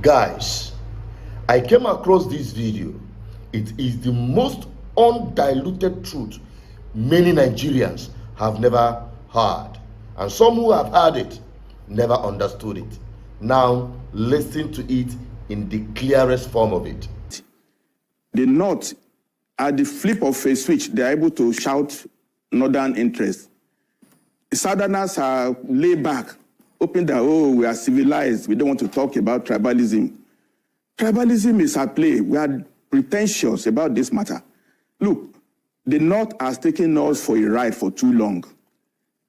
Guys, I came across this video. It is the most undiluted truth many Nigerians have never heard, and some who have heard it never understood it. Now listen to it in the clearest form of it. The North, at the flip of a switch, they are able to shout northern interest. The Southerners are laid back, hoping that, oh, we are civilized, we don't want to talk about tribalism. Tribalism is at play. We are pretentious about this matter. Look, the North has taken us for a ride for too long.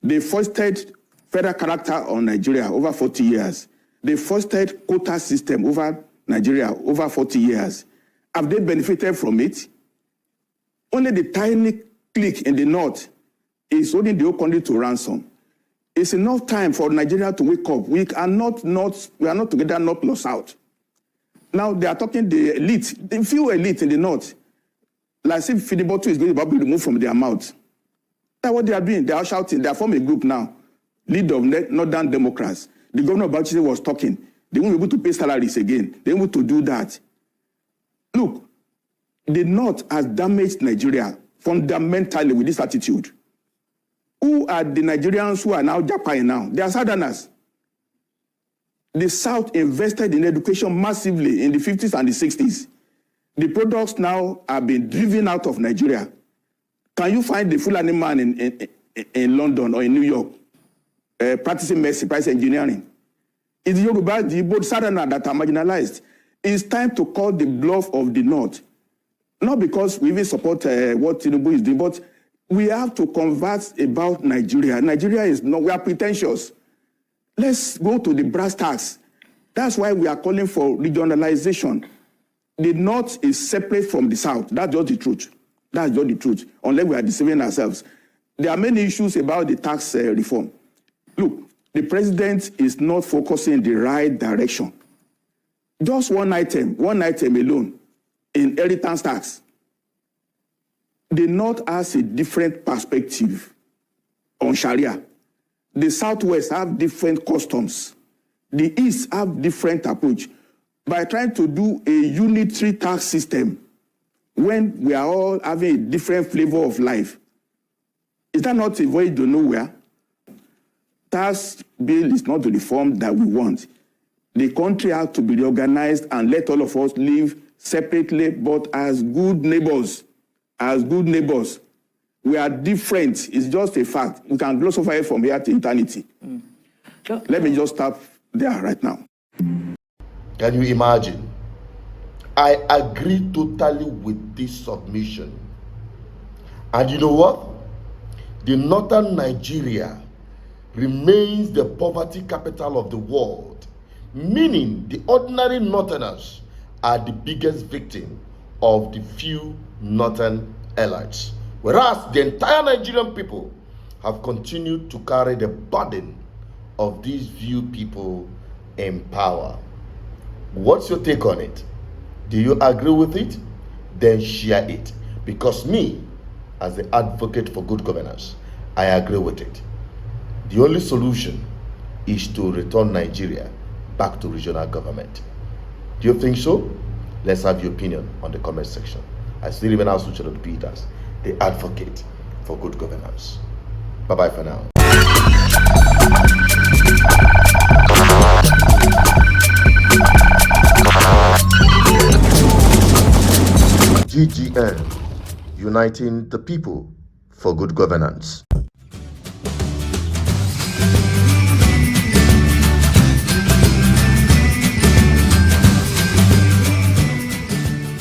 They foisted federal character on Nigeria over 40 years. They foisted quota system over Nigeria over 40 years. Have they benefited from it? Only the tiny clique in the North is holding the whole country to ransom. It's enough time for Nigeria to wake up. We are not together, not plus out. Now they are talking the elite, the few elite in the North, like if the bottle is going to be removed from their mouth. That's what they are doing. They are shouting. They are forming a group now, leader of Northern Democrats. The governor of Bank Plc was talking. They won't be able to pay salaries again. They won't be able to do that. Look, the North has damaged Nigeria fundamentally with this attitude. Who are the Nigerians who are now Japan now? They are Southerners. The South invested in education massively in the 50s and the 60s. The products now have been driven out of Nigeria. Can you find the Fulani man in London or in New York practicing medicine, price engineering? It's Yoruba, the both Southerners that are marginalized. It's time to call the bluff of the North. Not because we even support what Tinubu is doing, but we have to converse about Nigeria. Nigeria is not, we are pretentious. Let's go to the brass tacks. That's why we are calling for regionalization. The North is separate from the South. That's just the truth. That's just the truth, unless we are deceiving ourselves. There are many issues about the tax reform. Look, the president is not focusing in the right direction. Just one item alone, inheritance tax. The North has a different perspective on Sharia. The Southwest have different customs. The East have different approach. By trying to do a unitary tax system, when we are all having a different flavor of life, is that not a voyage to nowhere? Tax bill is not the reform that we want. The country has to be reorganized and let all of us live separately, but as good neighbors. As good neighbors. We are different. It's just a fact. We can gloss over it from here to eternity. Sure. Let me just stop there right now. Can you imagine? I agree totally with this submission. And you know what? The northern Nigeria remains the poverty capital of the world, meaning the ordinary northerners are the biggest victim of the few northern elites, whereas the entire Nigerian people have continued to carry the burden of these few people in power. What's your take on it? Do you agree with it? Then share it, because me, as the advocate for good governance, I agree with it. The only solution is to return Nigeria back to regional government. Do you think so? Let's have your opinion on the comment section. I still remain as Richard Peters, the advocate for good governance. Bye-bye for now. GGN, uniting the people for good governance.